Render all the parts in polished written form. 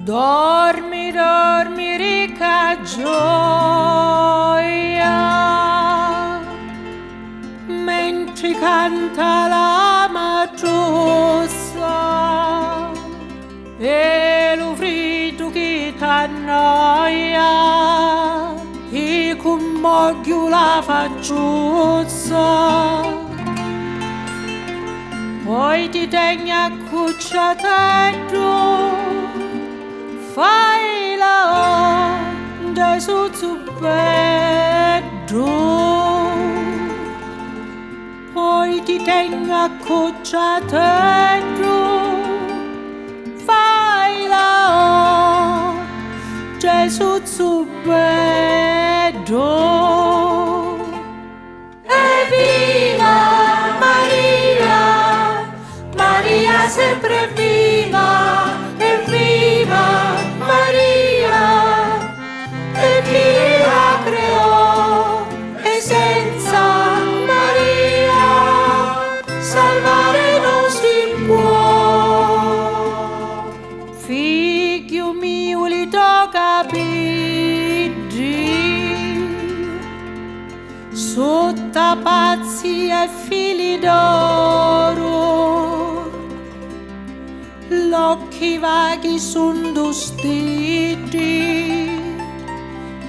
Dormi, dormi, ricca gioia, mentre canta la maggiosa e lo freddo che t'annoia, e con moglio la facciosa. Poi ti tegni accucciato, fai la onda sotto petto. Poi ti tegni accucciato, fai la onda sotto petto. Evviva Maria, Maria sempre viva, evviva Maria, e chi la creò, e senza Maria salvare non si può. Figlio mio, li tocca sotto pazzi e fili d'oro, l'occhi vaghi son dostiti,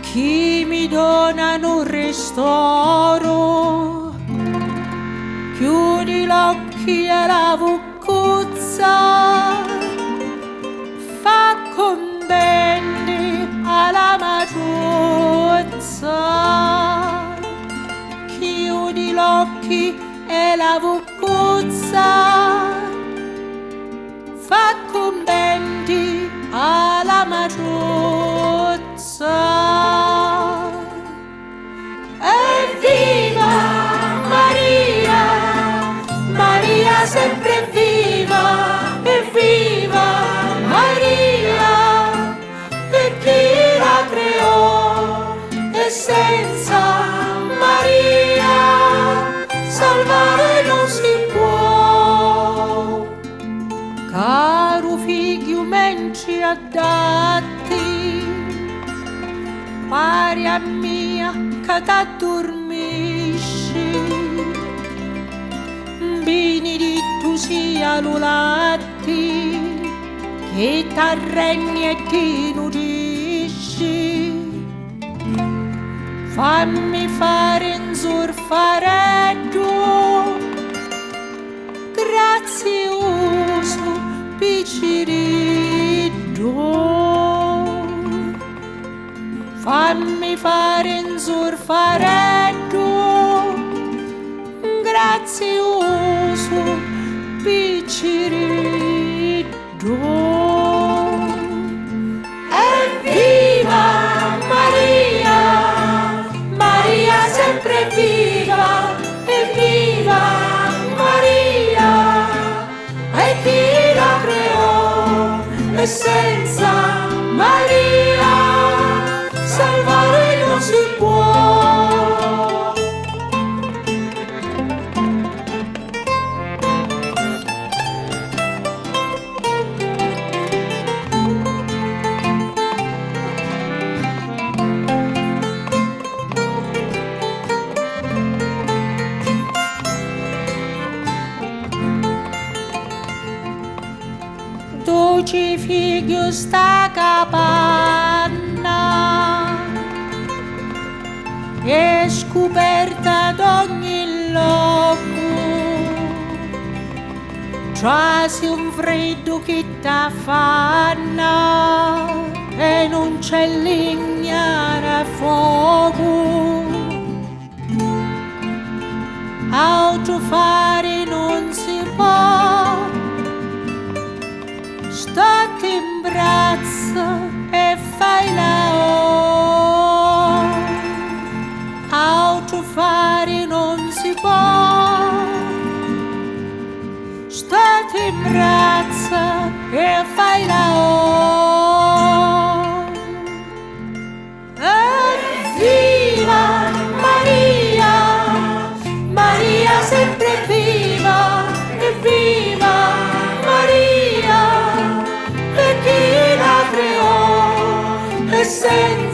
chi mi donano ristoro. Chiudi l'occhi e la vuccuzza, fa conventi alla maciuzza. Chiudi l'occhi e la vuccuzza, fa commenti alla maciuzza. Evviva Maria, Maria sempre viva, evviva Maria, e chi la creò, e senza Maria salvare non si può. Caro figlio, menci adatti, pari a mia che t'addormisci, bini di tu sia lulatti, che t'arregni e ti nudisci. Fammi fare un sorfaretto grazioso, picciritto. Fammi fare un sorfaretto grazioso, picciritto. Evviva Maria, Maria sempre viva, evviva Maria, e chi la creò, e senza Maria salvare non si può. Dolce figlio sta capanna è scoperta d'ogni loco, quasi un freddo che t'affanna e non c'è legna né fuoco. Altro fare non si può, stati in braccia e fai la o. Altro fare non si può, stati in braccia e fai la o. Evviva Maria, Maria sempre viva, evviva Maria, e chi la creò. sempre